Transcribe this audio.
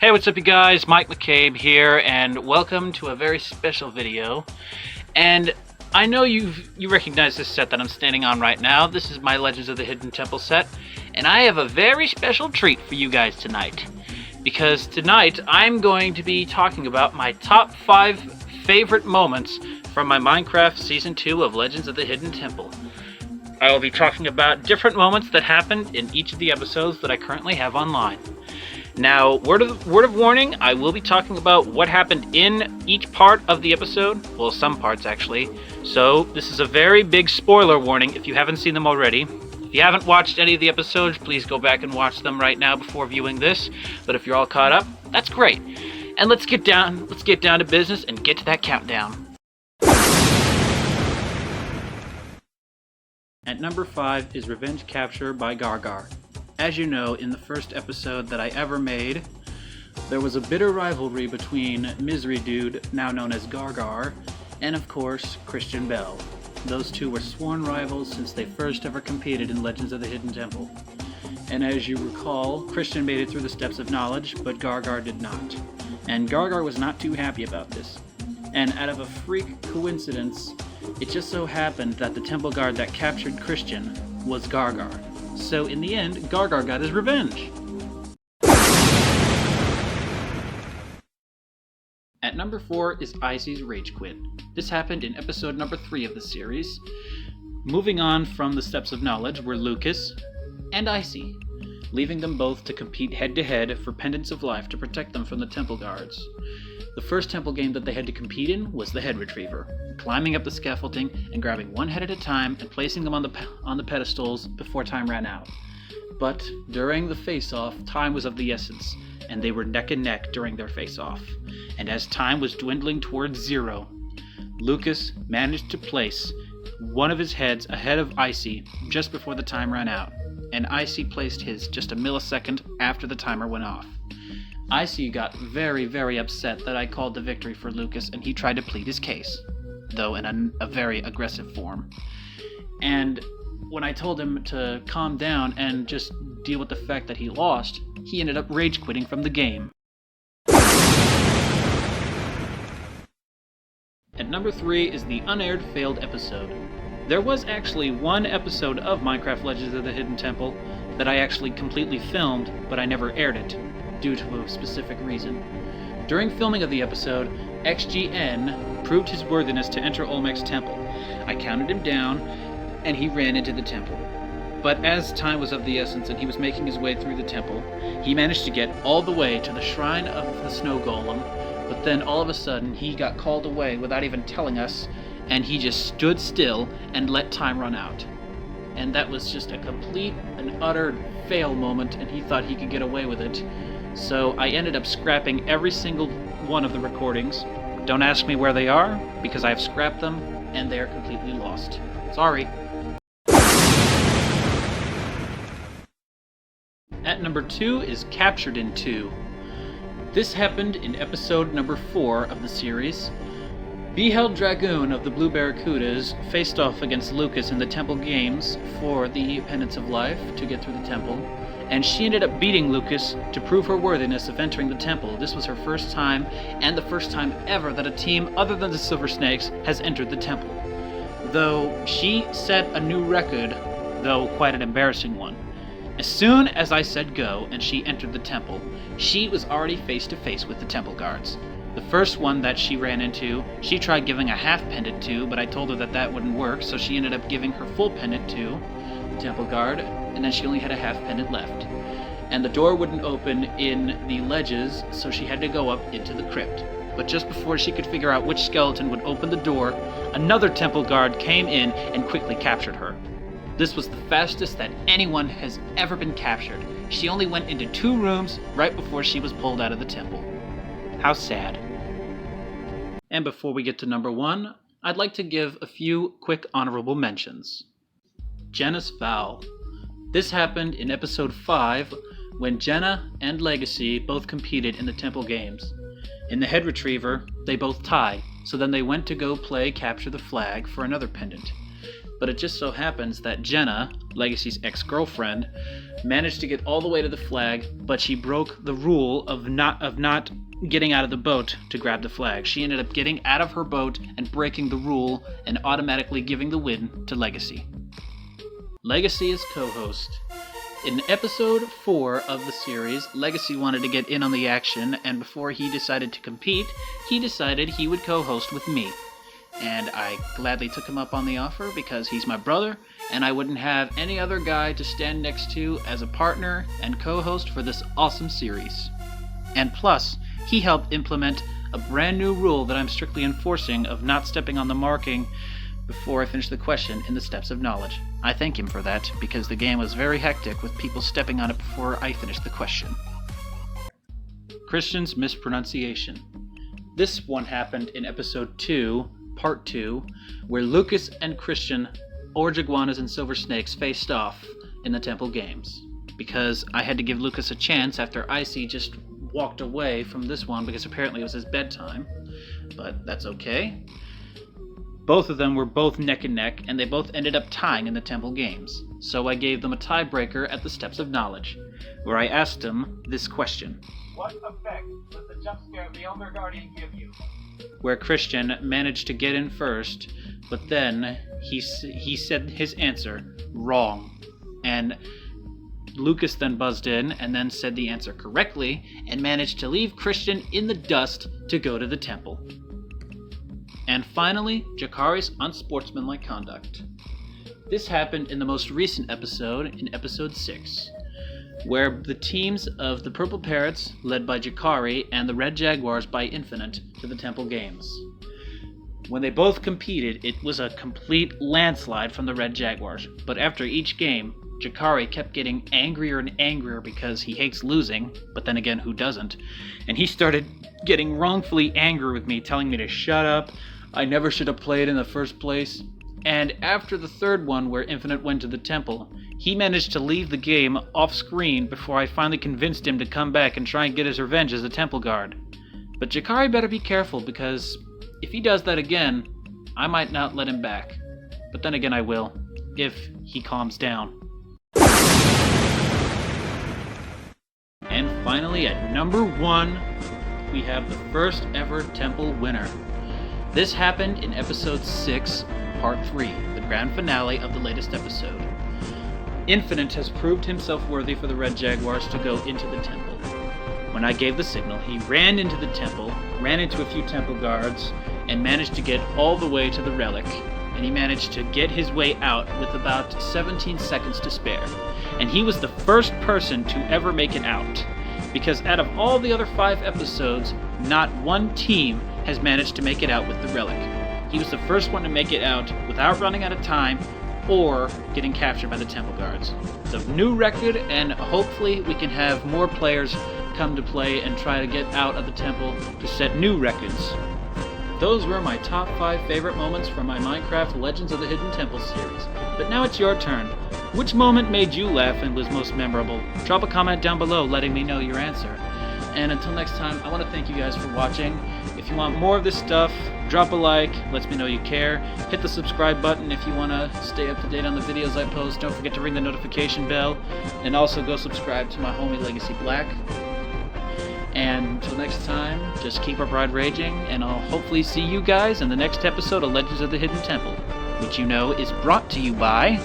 Hey, what's up you guys? Mike McCabe here, and welcome to a very special video. And I know you recognize this set that I'm standing on right now. This is my Legends of the Hidden Temple set, and I have a very special treat for you guys tonight. Because tonight, I'm going to be talking about my top 5 favorite moments from my Minecraft Season 2 of Legends of the Hidden Temple. I will be talking about different moments that happened in each of the episodes that I currently have online. Now, word of warning, I will be talking about what happened in each part of the episode. Well, some parts, actually. So, this is a very big spoiler warning if you haven't seen them already. If you haven't watched any of the episodes, please go back and watch them right now before viewing this. But if you're all caught up, that's great. And let's get down to business and get to that countdown. At number 5 is Revenge Capture by Gargar. As you know, in the first episode that I ever made, there was a bitter rivalry between Misery Dude, now known as Gargar, and of course, Christian Bell. Those two were sworn rivals since they first ever competed in Legends of the Hidden Temple. And as you recall, Christian made it through the Steps of Knowledge, but Gargar did not. And Gargar was not too happy about this. And out of a freak coincidence, it just so happened that the temple guard that captured Christian was Gargar. So in the end, Gargar got his revenge. At number 4 is Icy's Rage Quit. This happened in episode number 3 of the series. Moving on from the Steps of Knowledge were Lucas and Icy, leaving them both to compete head-to-head for Pendants of Life to protect them from the temple guards. The first temple game that they had to compete in was the Head Retriever, climbing up the scaffolding and grabbing one head at a time and placing them on the pedestals before time ran out. But during the face-off, time was of the essence, and they were neck and neck during their face-off. And as time was dwindling towards 0, Lucas managed to place one of his heads ahead of Icy just before the time ran out, and Icy placed his just a millisecond after the timer went off. Icy got very, very upset that I called the victory for Lucas, and he tried to plead his case, though in a very aggressive form. And when I told him to calm down and just deal with the fact that he lost, he ended up rage quitting from the game. At number 3 is the Unaired Failed episode. There was actually one episode of Minecraft Legends of the Hidden Temple that I actually completely filmed, but I never aired it, due to a specific reason. During filming of the episode, XGN proved his worthiness to enter Olmec's temple. I counted him down, and he ran into the temple. But as time was of the essence and he was making his way through the temple, he managed to get all the way to the shrine of the snow golem, but then all of a sudden he got called away without even telling us, and he just stood still and let time run out. And that was just a complete and utter fail moment, and he thought he could get away with it. So I ended up scrapping every single one of the recordings. Don't ask me where they are, because I've scrapped them, and they are completely lost. Sorry. At number 2 is Captured in 2. This happened in episode number 4 of the series. Beheld Dragoon of the Blue Barracudas faced off against Lucas in the temple games for the Pendants of Life to get through the temple, and she ended up beating Lucas to prove her worthiness of entering the temple. This was her first time, and the first time ever that a team other than the Silver Snakes has entered the temple. Though she set a new record, though quite an embarrassing one. As soon as I said go and she entered the temple, she was already face to face with the temple guards. The first one that she ran into, she tried giving a half pendant to, but I told her that wouldn't work, so she ended up giving her full pendant to the temple guard, and then she only had a half pendant left. And the door wouldn't open in the ledges, so she had to go up into the crypt. But just before she could figure out which skeleton would open the door, another temple guard came in and quickly captured her. This was the fastest that anyone has ever been captured. She only went into 2 rooms right before she was pulled out of the temple. How sad. And before we get to number 1, I'd like to give a few quick honorable mentions. Jenna's Vow. This happened in episode 5 when Jenna and Legacy both competed in the temple games. In the Head Retriever, they both tie, so then they went to go play Capture the Flag for another pendant. But it just so happens that Jenna, Legacy's ex-girlfriend, managed to get all the way to the flag, but she broke the rule of not getting out of the boat to grab the flag. She ended up getting out of her boat and breaking the rule and automatically giving the win to Legacy. Legacy is co-host. In episode 4 of the series, Legacy wanted to get in on the action, and before he decided to compete, he decided he would co-host with me. And I gladly took him up on the offer because he's my brother, and I wouldn't have any other guy to stand next to as a partner and co-host for this awesome series. And plus, he helped implement a brand new rule that I'm strictly enforcing of not stepping on the marking before I finish the question in the Steps of Knowledge. I thank him for that because the game was very hectic with people stepping on it before I finished the question. Christian's mispronunciation. This one happened in episode 2, part 2, where Lucas and Christian, Orange Iguanas and Silver Snakes, faced off in the Temple Games. Because I had to give Lucas a chance after Icy just walked away from this one because apparently it was his bedtime. But that's okay. Both of them were both neck and neck, and they both ended up tying in the Temple Games. So I gave them a tiebreaker at the Steps of Knowledge, where I asked them this question. What effect does the jump scare of the Elder Guardian give you? Where Christian managed to get in first, but then he said his answer wrong. And Lucas then buzzed in and then said the answer correctly and managed to leave Christian in the dust to go to the temple. And finally, Jakari's unsportsmanlike conduct. This happened in the most recent episode, in episode 6, where the teams of the Purple Parrots, led by Jakari, and the Red Jaguars by Infinite, to the Temple Games. When they both competed, it was a complete landslide from the Red Jaguars, but after each game, Jakari kept getting angrier and angrier because he hates losing, but then again, who doesn't? And he started getting wrongfully angry with me, telling me to shut up, I never should have played in the first place. And after the third one, where Infinite went to the temple, he managed to leave the game off screen before I finally convinced him to come back and try and get his revenge as a temple guard. But Jakari better be careful, because if he does that again, I might not let him back. But then again I will, if he calms down. And finally, at number 1, we have the first ever temple winner. This happened in episode 6, part 3, the grand finale of the latest episode. Infinite has proved himself worthy for the Red Jaguars to go into the temple. When I gave the signal, he ran into the temple, ran into a few temple guards, and managed to get all the way to the relic. And he managed to get his way out with about 17 seconds to spare. And he was the first person to ever make it out. Because out of all the other 5 episodes, not one team has managed to make it out with the relic. He was the first one to make it out without running out of time or getting captured by the temple guards. It's a new record, and hopefully we can have more players come to play and try to get out of the temple to set new records. Those were my top 5 favorite moments from my Minecraft Legends of the Hidden Temple series. But now it's your turn. Which moment made you laugh and was most memorable? Drop a comment down below letting me know your answer. And until next time, I want to thank you guys for watching. If you want more of this stuff, drop a like, lets me know you care. Hit the subscribe button if you want to stay up to date on the videos I post. Don't forget to ring the notification bell. And also go subscribe to my homie Legacy Black. And until next time, just keep our pride raging, and I'll hopefully see you guys in the next episode of Legends of the Hidden Temple, which you know is brought to you by